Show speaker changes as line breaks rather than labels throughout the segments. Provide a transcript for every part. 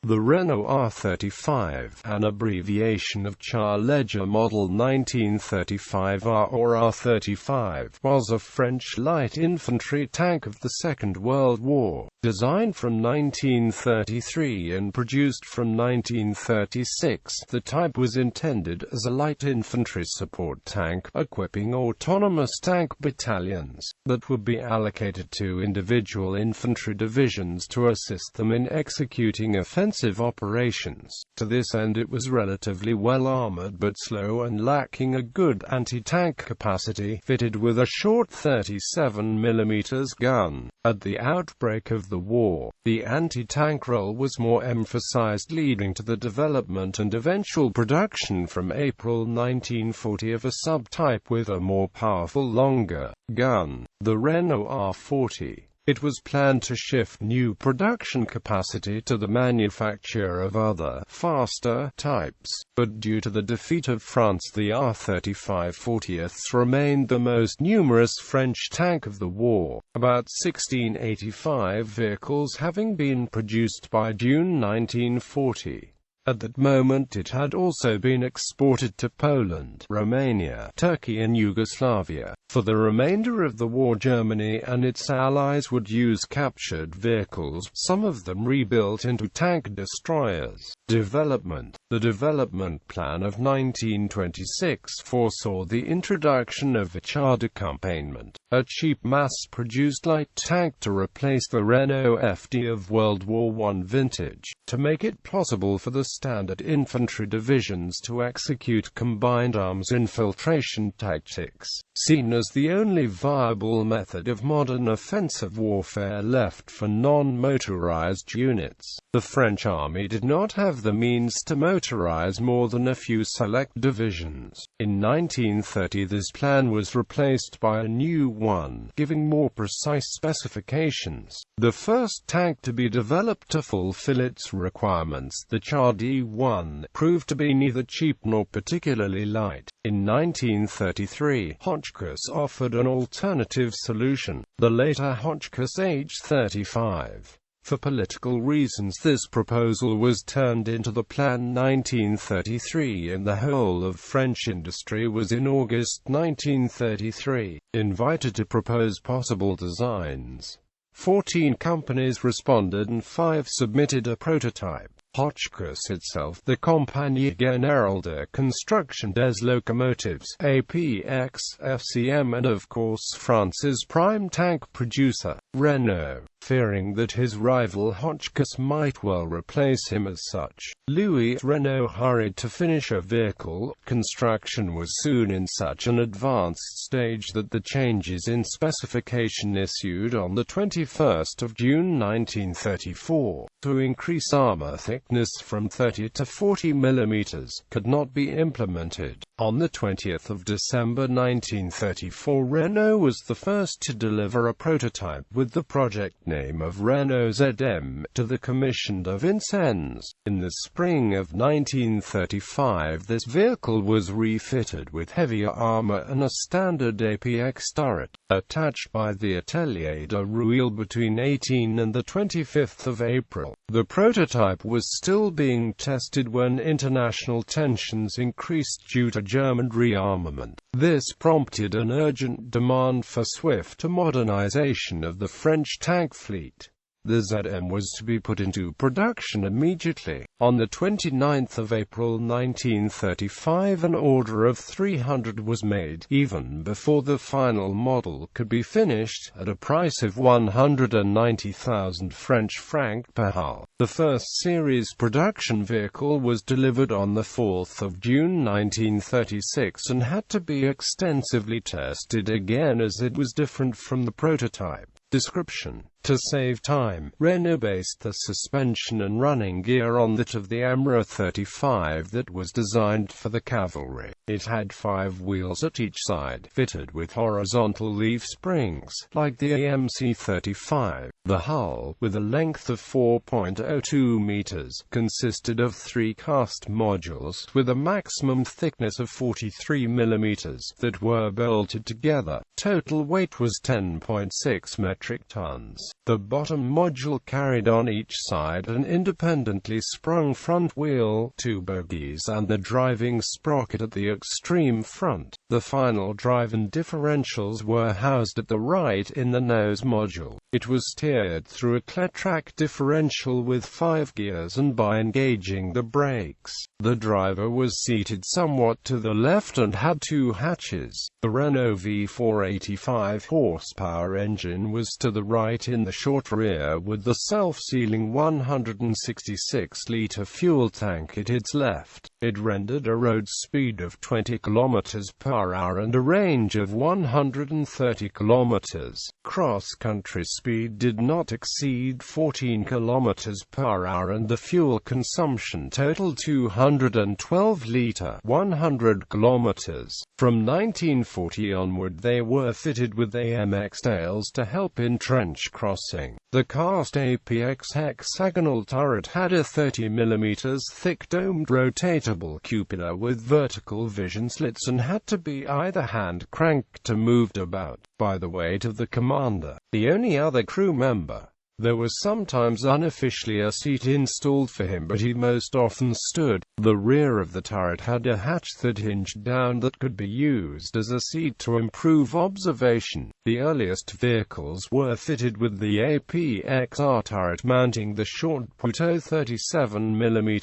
The Renault R35, an abbreviation of Char Léger model 1935 R or R35, was a French light infantry tank of the Second World War, designed from 1933 and produced from 1936. The type was intended as a light infantry support tank, equipping autonomous tank battalions that would be allocated to individual infantry divisions to assist them in executing offensive operations. To this end it was relatively well armoured but slow and lacking a good anti-tank capacity, fitted with a short 37mm gun. At the outbreak of the war, the anti-tank-role was more emphasized, leading to the development and eventual production from April 1940 of a subtype with a more powerful, longer gun, the Renault R40. It was planned to shift new production capacity to the manufacture of other, faster types, but due to the defeat of France, the R35 40th remained the most numerous French tank of the war, about 1685 vehicles having been produced by June 1940. At that moment it had also been exported to Poland, Romania, Turkey and Yugoslavia. For the remainder of the war, Germany and its allies would use captured vehicles, some of them rebuilt into tank destroyers. Development. The development plan of 1926 foresaw the introduction of a Char accompaniment, a cheap mass-produced light tank to replace the Renault FD of World War I vintage, to make it possible for the standard infantry divisions to execute combined arms infiltration tactics, seen as the only viable method of modern offensive warfare left for non-motorized units. The French army did not have the means to motorize more than a few select divisions. In 1930 this plan was replaced by a new one, giving more precise specifications. The first tank to be developed to fulfill its requirements, the Char D1, proved to be neither cheap nor particularly light. In 1933, Hotchkiss offered an alternative solution, the later Hotchkiss H35. For political reasons this proposal was turned into the Plan 1933, and the whole of French industry was in August 1933 invited to propose possible designs. 14 companies responded and 5 submitted a prototype. Hotchkiss itself, the Compagnie Générale de Construction des Locomotives, APX, FCM, and of course France's prime tank producer, Renault. Fearing that his rival Hotchkiss might well replace him as such, Louis Renault hurried to finish a vehicle. Construction was soon in such an advanced stage that the changes in specification issued on the 21st of June 1934, to increase armor thickness from 30 to 40 mm, could not be implemented. On the 20th of December 1934, Renault was the first to deliver a prototype with the project name of Renault ZM to the Commission de Vincennes. In the spring of 1935 this vehicle was refitted with heavier armor and a standard APX turret, attached by the Atelier de Rueil between 18 and the 25th of April. The prototype was still being tested when international tensions increased due to German rearmament. This prompted an urgent demand for swift modernization of the French tank fleet. The ZM was to be put into production immediately. On the 29th of April 1935 an order of 300 was made, even before the final model could be finished, at a price of 190,000 French francs per hull. The first series production vehicle was delivered on the 4th of June 1936 and had to be extensively tested again as it was different from the prototype. Description: to save time, Renault based the suspension and running gear on that of the R35 that was designed for the cavalry. It had 5 wheels at each side, fitted with horizontal leaf springs, like the AMC-35. The hull, with a length of 4.02 meters, consisted of 3 cast modules, with a maximum thickness of 43 millimeters, that were bolted together. Total weight was 10.6 metric tons. The bottom module carried on each side an independently sprung front wheel, 2 bogies and the driving sprocket at the extreme front. The final drive and differentials were housed at the right in the nose module. It was steered through a clear-track differential with 5 gears and by engaging the brakes. The driver was seated somewhat to the left and had 2 hatches. The Renault V485 horsepower engine was to the right in the short rear with the self-sealing 166-litre fuel tank at its left. It rendered a road speed of 20 km/h and a range of 130 km. Cross-country speed did not exceed 14 km/h and the fuel consumption totaled 212 litre, 100 km. From 1940 onward they were fitted with AMX tails to help in trench crossing. The cast APX hexagonal turret had a 30 mm thick domed rotatable cupola with vertical vision slits and had to be either hand cranked to moved about by the weight of the commander, the only other crew member. There was sometimes unofficially a seat installed for him, but he most often stood. The rear of the turret had a hatch that hinged down that could be used as a seat to improve observation. The earliest vehicles were fitted with the APXR turret mounting the short Puto 37mm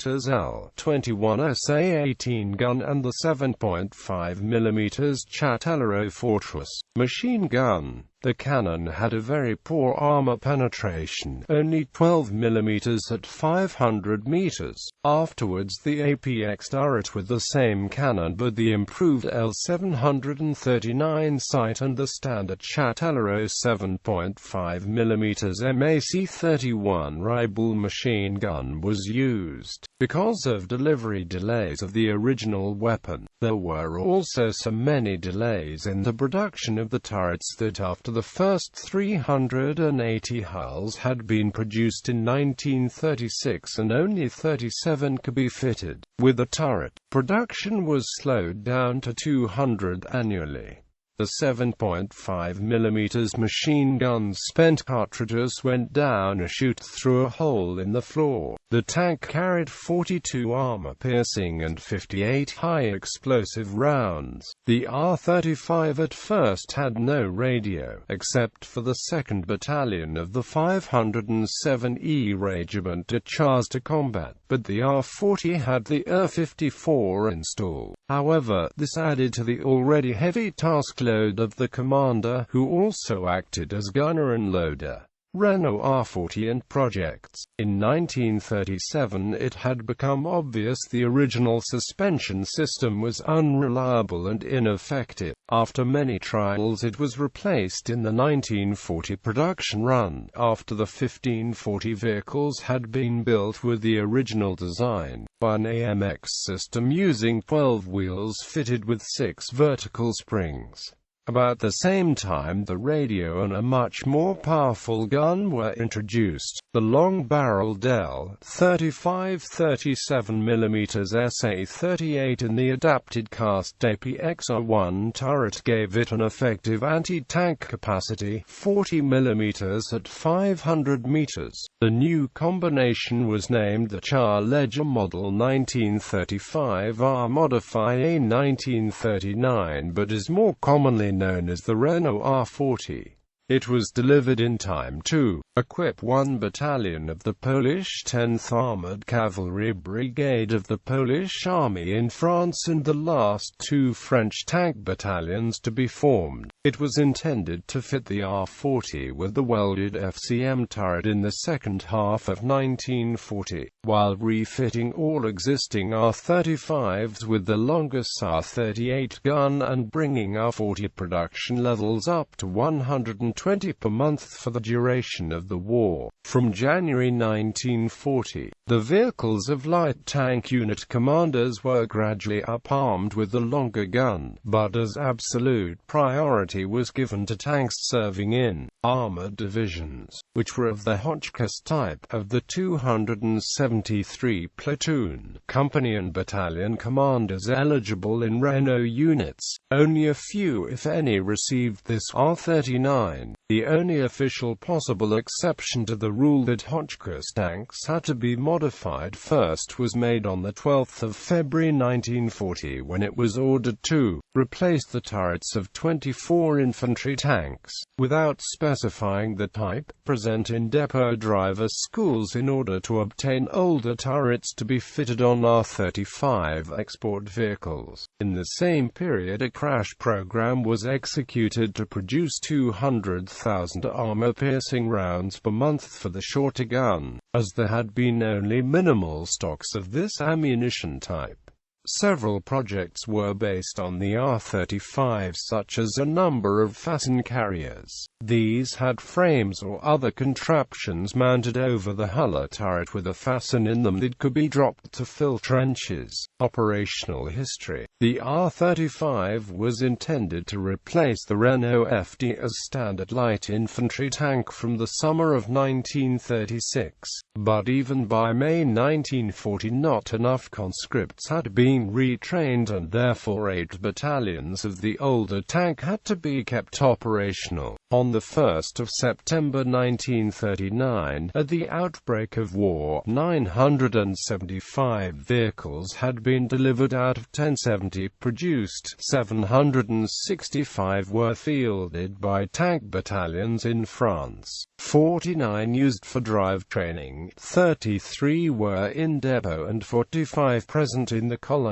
L21 SA-18 gun and the 7.5mm Chatellero Fortress machine gun. The cannon had a very poor armor penetration, only 12 mm at 500 meters. Afterwards the APX turret with the same cannon but the improved L739 sight and the standard Chatellero 7.5mm MAC-31 Rifle machine gun was used. Because of delivery delays of the original weapon, there were also so many delays in the production of the turrets that after the first 380 hulls had been produced in 1936 and only 37 could be fitted with the turret, production was slowed down to 200 annually. The 7.5mm machine gun's spent cartridges went down a chute through a hole in the floor. The tank carried 42 armor-piercing and 58 high-explosive rounds. The R35 at first had no radio, except for the 2nd Battalion of the 507E Regiment at Char's to combat, but the R40 had the R54 installed. However, this added to the already heavy task load of the commander, who also acted as gunner and loader. Renault R40 and projects. In 1937 it had become obvious the original suspension system was unreliable and ineffective. After many trials it was replaced in the 1940 production run, after the 1540 vehicles had been built with the original design, by an AMX system using 12 wheels fitted with 6 vertical springs. About the same time the radio and a much more powerful gun were introduced. The long-barreled L35 37mm SA-38 and the adapted cast APXR1 turret gave it an effective anti-tank capacity, 40mm at 500 meters. The new combination was named the Char léger Model 1935R Modify A 1939 but is more commonly known as the Renault R40. It was delivered in time to equip 1 battalion of the Polish 10th Armoured Cavalry Brigade of the Polish Army in France and the last 2 French tank battalions to be formed. It was intended to fit the R40 with the welded FCM turret in the second half of 1940, while refitting all existing R35s with the longest R38 gun and bringing R40 production levels up to 120 per month for the duration of the war. From January 1940, the vehicles of light tank unit commanders were gradually up-armed with the longer gun, but as absolute priority was given to tanks serving in armored divisions, which were of the Hotchkiss type, of the 273 platoon, company and battalion commanders eligible in Renault units. Only a few, if any, received this R39. The only official possible exception to the rule that Hotchkiss tanks had to be modified first was made on 12 February 1940 when it was ordered to replace the turrets of 24 infantry tanks, without specifying the type, present in depot driver schools in order to obtain older turrets to be fitted on R35 export vehicles. In the same period a crash program was executed to produce 200,000 armor-piercing rounds per month for the shorter gun, as there had been only minimal stocks of this ammunition type. Several projects were based on the R35, such as a number of fasten carriers. These had frames or other contraptions mounted over the hull turret with a fasten in them that could be dropped to fill trenches. Operational history. The R35 was intended to replace the Renault FD as standard light infantry tank from the summer of 1936, but even by May 1940 not enough conscripts had been retrained and therefore 8 battalions of the older tank had to be kept operational. On 1 September 1939, at the outbreak of war, 975 vehicles had been delivered out of 1070 produced. 765 were fielded by tank battalions in France, 49 used for drive training, 33 were in depot and 45 present in the colonies.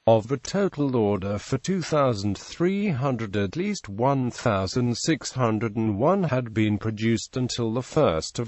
Of the total order for 2,300, at least 1,601 had been produced until 1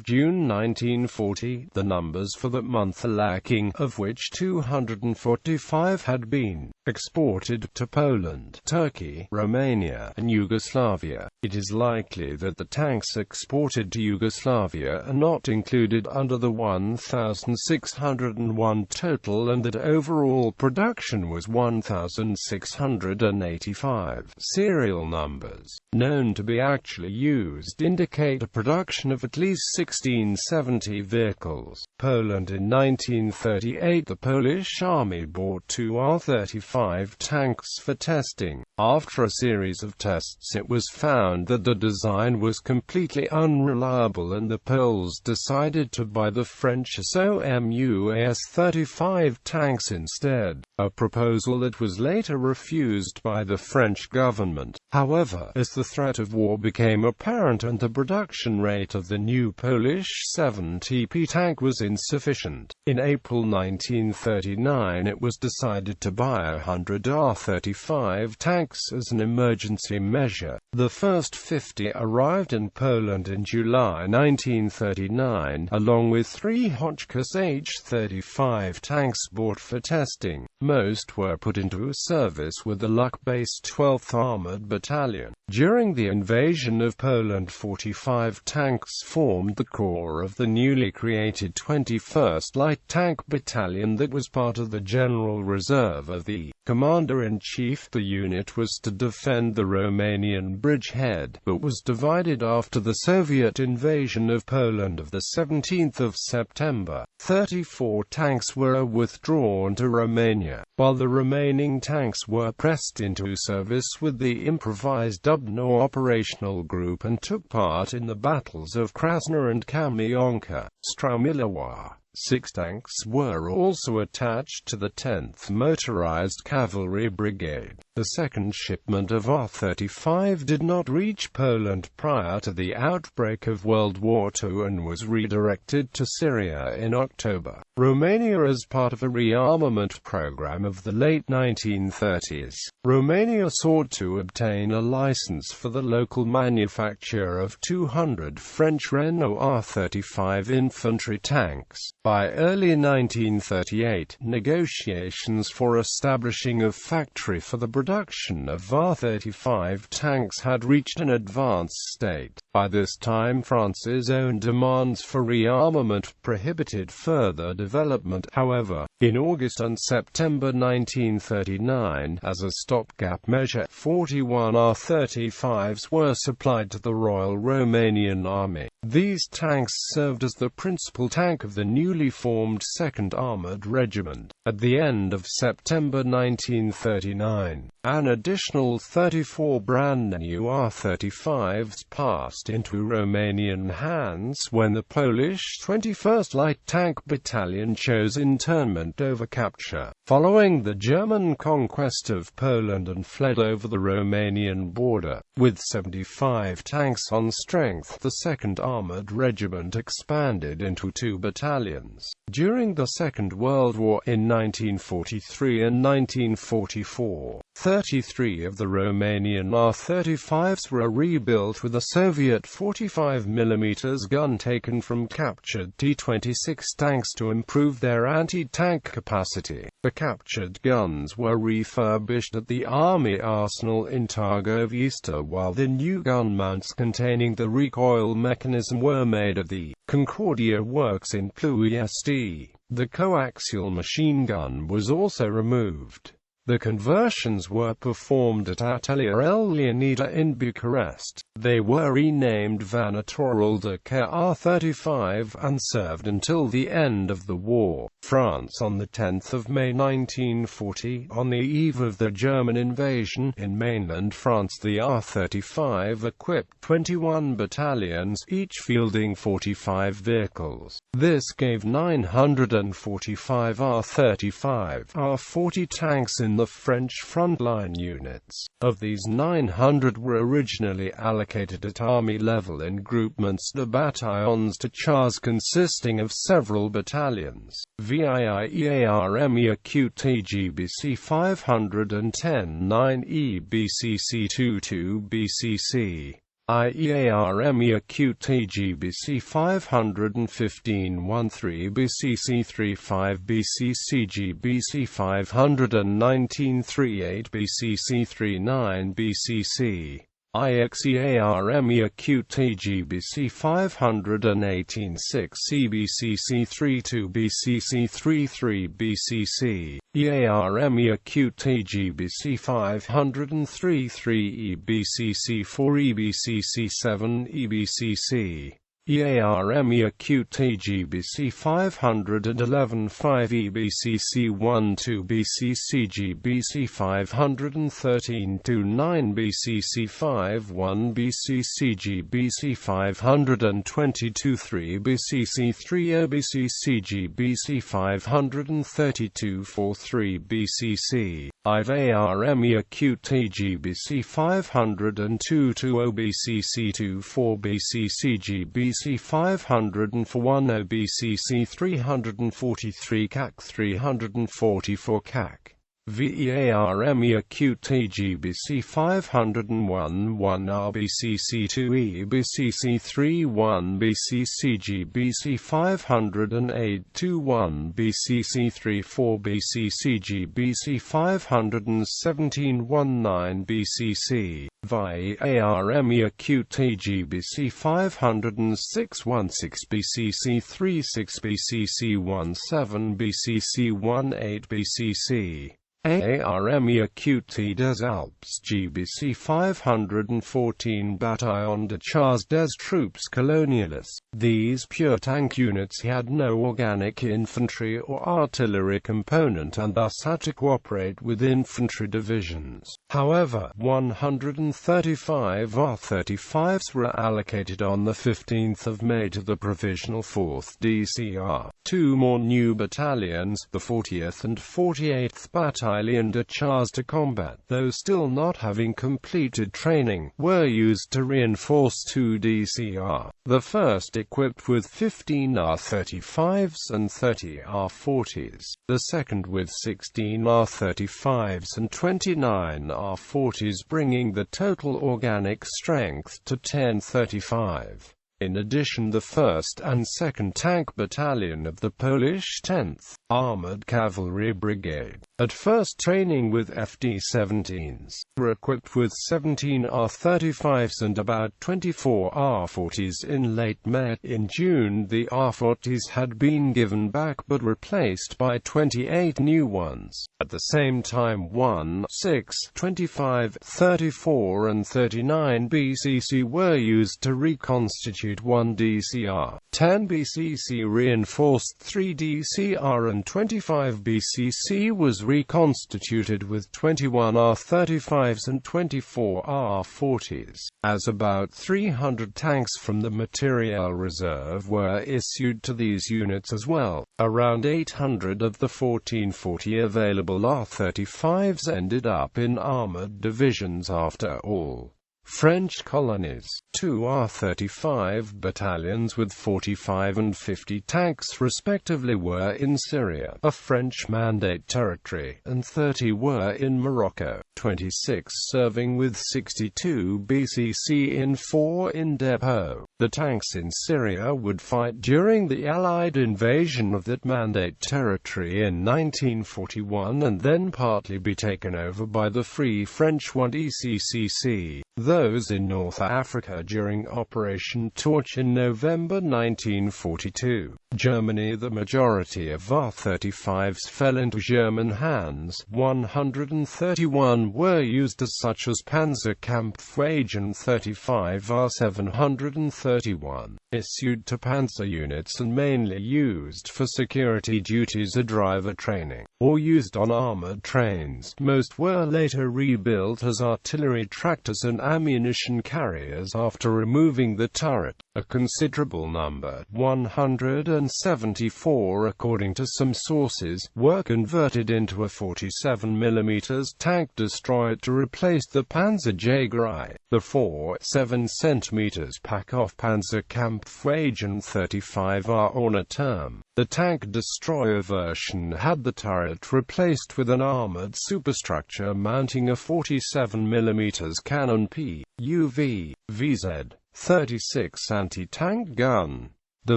June 1940, the numbers for that month are lacking, of which 245 had been exported to Poland, Turkey, Romania, and Yugoslavia. It is likely that the tanks exported to Yugoslavia are not included under the 1,601 total and that overall production was 1,685. Serial numbers, known to be actually used, indicate a production of at least 1670 vehicles. Poland. In 1938 the Polish Army bought 2 R35 tanks for testing. After a series of tests it was found that the design was completely unreliable and the Poles decided to buy the French SOMUAS 35 tanks instead, a proposal that was later refused by the French government. However, as the threat of war became apparent and the production rate of the new Polish 7TP tank was insufficient, in April 1939 it was decided to buy 100 R35 tanks as an emergency measure. The first 50 arrived in Poland in July 1939, along with 3 Hotchkiss H-35 tanks bought for testing. Most were put into service with the Luck-based 12th Armored Battalion. During the invasion of Poland, 45 tanks formed the core of the newly created 21st Light Tank Battalion that was part of the General Reserve of the Commander-in-Chief. The unit was to defend the Romanian bridgehead, but was divided after the Soviet invasion of Poland of 17 September. 34 tanks were withdrawn to Romania, while the remaining tanks were pressed into service with the improvised Dubno operational group and took part in the battles of Krasna and Kamionka. Strumilowa. 6 tanks were also attached to the 10th Motorized Cavalry Brigade. The second shipment of R-35 did not reach Poland prior to the outbreak of World War II and was redirected to Syria in October. Romania. As part of a rearmament program of the late 1930s, Romania sought to obtain a license for the local manufacture of 200 French Renault R35 infantry tanks. By early 1938, negotiations for establishing a factory for the production of R-35 tanks had reached an advanced state. By this time France's own demands for rearmament prohibited further development. However, in August and September 1939, as a stopgap measure, 41 R-35s were supplied to the Royal Romanian Army. These tanks served as the principal tank of the newly formed Second Armored Regiment. At the end of September 1939, an additional 34 brand-new R35s passed into Romanian hands when the Polish 21st Light Tank Battalion chose internment over capture. Following the German conquest of Poland and fled over the Romanian border, with 75 tanks on strength, the Second Armored Regiment expanded into 2 battalions. During the Second World War in 1943 and 1944, 33 of the Romanian R35s were rebuilt with a Soviet 45mm gun taken from captured T-26 tanks to improve their anti-tank capacity. The captured guns were refurbished at the Army Arsenal in Târgoviște, while the new gun mounts containing the recoil mechanism were made at the Concordia works in Ploiești. The coaxial machine gun was also removed. The conversions were performed at Atelier El Leonida in Bucharest. They were renamed Vânătorul de Car R35 and served until the end of the war. France. On 10 May 1940, on the eve of the German invasion in mainland France, the R35 equipped 21 battalions, each fielding 45 vehicles. This gave 945 R35, R40 tanks in the French frontline units. Of these, 900 were originally allocated at army level in groupements de battalions to Chars consisting of several battalions. VIIEARME acute TGBC 510 9 EBCC 22 BCC. IEARME acute TGBC 515 13 BCC 35 BCC GBC 519 38 BCC 39 BCC. IXEARME acute TGBC 518 6 CBCC 32 BCC 33 BCC. EARME acute TGBC 503 3 EBCC 4 EBCC 7 EBCC. EARME acute TGBC 511 5 EBCC 1 2 BCC GBC 513 2 9 BCC 5 1 BCC GBC 522 3 BCC 3 OBCC GBC 532 4 3 BCC. IVARME acute TGBC 502 2 OBCC 2 4 BCC GBC 504 1 OBCC 343 CAC 344 CAC. VEARME acute TGBC 501 1 RBCC 2 EBCC 3 1 BCC GBC 508 2 1 BCC 3 4 BCC GBC 517 1 9 BCC. VIARME acute TGBC 506 1 6 BCC 3 6 BCC 1 7 BCC 1 8 BCC. ARME acute T des Alpes GBC 514 Bataillon de Chars des Troupes Coloniales. These pure tank units had no organic infantry or artillery component and thus had to cooperate with infantry divisions. However, 135 R35s were allocated on 15 May to the Provisional 4th DCR. 2 more new battalions, the 40th and 48th Battalion de Chars de Combat, though still not having completed training, were used to reinforce 2 DCR. The first equipped with 15 R35s and 30 R40s, the second with 16 R35s and 29 R40s, bringing the total organic strength to 1035. In addition, the 1st and 2nd Tank Battalion of the Polish 10th Armored Cavalry Brigade, At first training with FD-17s, were equipped with 17 R35s and about 24 R40s in late May. In June the R40s had been given back but replaced by 28 new ones. At the same time 1, 6, 25, 34 and 39 BCC were used to reconstitute 1 DCR. 10 BCC reinforced 3 DCR and 25 BCC was reconstituted with 21 R35s and 24 R40s. As about 300 tanks from the materiel reserve were issued to these units as well. Around 800 of the 1440 available R35s ended up in armored divisions after all. French colonies. 2 R35 battalions with 45 and 50 tanks respectively were in Syria, a French Mandate territory, and 30 were in Morocco, 26 serving with 62 BCC in 4 in depot. The tanks in Syria would fight during the Allied invasion of that Mandate territory in 1941 and then partly be taken over by the Free French 1 ECCC. Those in North Africa during Operation.To in November 1942. Germany. The majority of R-35s fell into German hands. 131 were used as such as Panzerkampfwagen 35 R-731, issued to panzer units and mainly used for security duties or driver training, or used on armored trains. Most were later rebuilt as artillery tractors and ammunition carriers after removing the turret. A considerable number, 174 according to some sources, were converted into a 47 mm tank destroyer to replace the Panzerjäger I. The 4.7 cm pack-off Panzerkampfwagen 35 are on a term. The tank destroyer version had the turret replaced with an armored superstructure mounting a 47 mm cannon PUV, VZ 36 anti-tank gun. The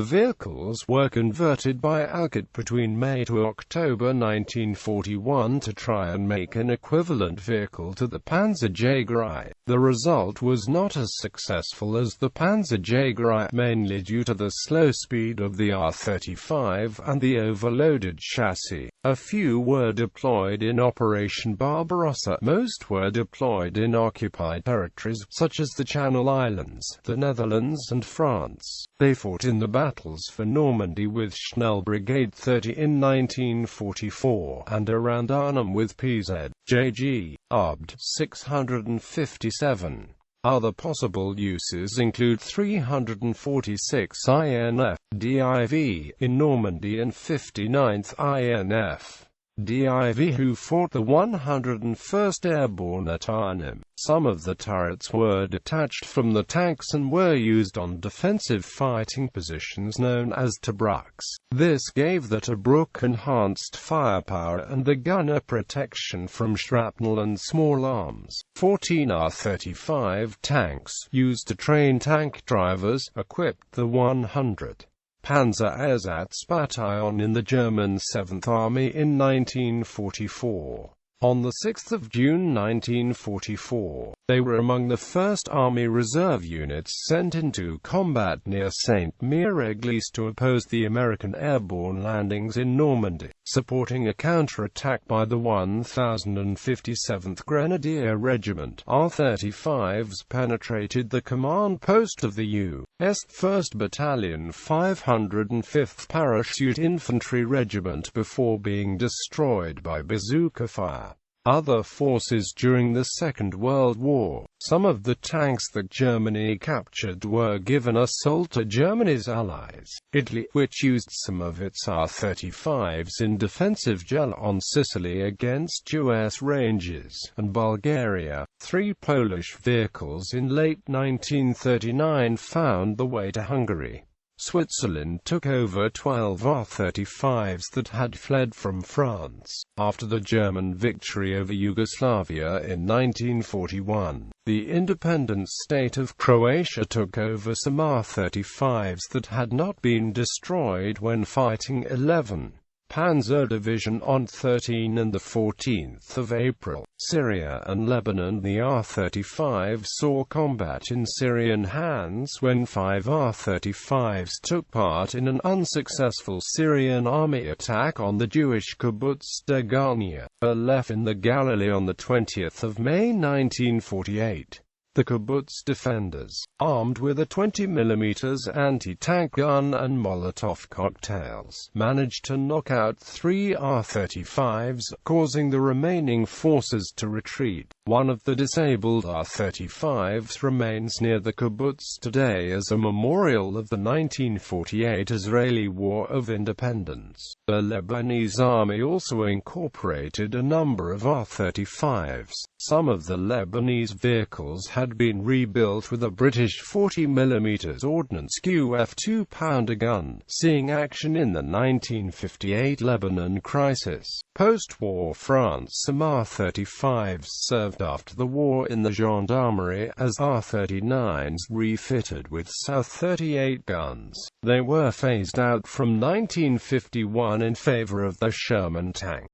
vehicles were converted by Alcott between May to October 1941 to try and make an equivalent vehicle to the Panzerjäger I. The result was not as successful as the Panzerjäger I, mainly due to the slow speed of the R-35 and the overloaded chassis. A few were deployed in Operation Barbarossa. Most were deployed in occupied territories, such as the Channel Islands, the Netherlands and France. They fought in the battles for Normandy with Schnell Brigade 30 in 1944, and around Arnhem with PZ.JG. Obt. 657. Other possible uses include 346 INF DIV in Normandy and 59th INF DIV who fought the 101st Airborne at Arnhem. Some of the turrets were detached from the tanks and were used on defensive fighting positions known as Tobruks. This gave the Tobruk enhanced firepower and the gunner protection from shrapnel and small arms. 14 R-35 tanks, used to train tank drivers, equipped the 100. Panzer-Ersatzbataillon in the German 7th Army in 1944. On 6 June 1944, they were among the first Army Reserve units sent into combat near Saint-Mère-Église to oppose the American airborne landings in Normandy, supporting a counterattack by the 1057th Grenadier Regiment. R-35s penetrated the command post of the U.S. 1st Battalion 505th Parachute Infantry Regiment before being destroyed by bazooka fire. Other forces during the Second World War. Some of the tanks that Germany captured were given or sold to Germany's allies. Italy, which used some of its R-35s in defensive gel on Sicily against U.S. ranges, and Bulgaria. 3 Polish vehicles in late 1939 found the way to Hungary. Switzerland took over 12 R-35s that had fled from France. After the German victory over Yugoslavia in 1941, the independent state of Croatia took over some R-35s that had not been destroyed when fighting 11. Panzer Division on 13 and 14 April. Syria and Lebanon. The R-35 saw combat in Syrian hands when 5 R-35s took part in an unsuccessful Syrian army attack on the Jewish kibbutz Degania, Aleph in the Galilee on 20 May 1948. The kibbutz defenders, armed with a 20mm anti-tank gun and Molotov cocktails, managed to knock out 3 R-35s, causing the remaining forces to retreat. One of the disabled R-35s remains near the kibbutz today as a memorial of the 1948 Israeli War of Independence. The Lebanese army also incorporated a number of R-35s. Some of the Lebanese vehicles had been rebuilt with a British 40mm Ordnance QF 2-pounder gun, seeing action in the 1958 Lebanon crisis. Post-war France. Some R-35s served after the war in the gendarmerie as R-39s refitted with South-38 guns. They were phased out from 1951 in favor of the Sherman tank.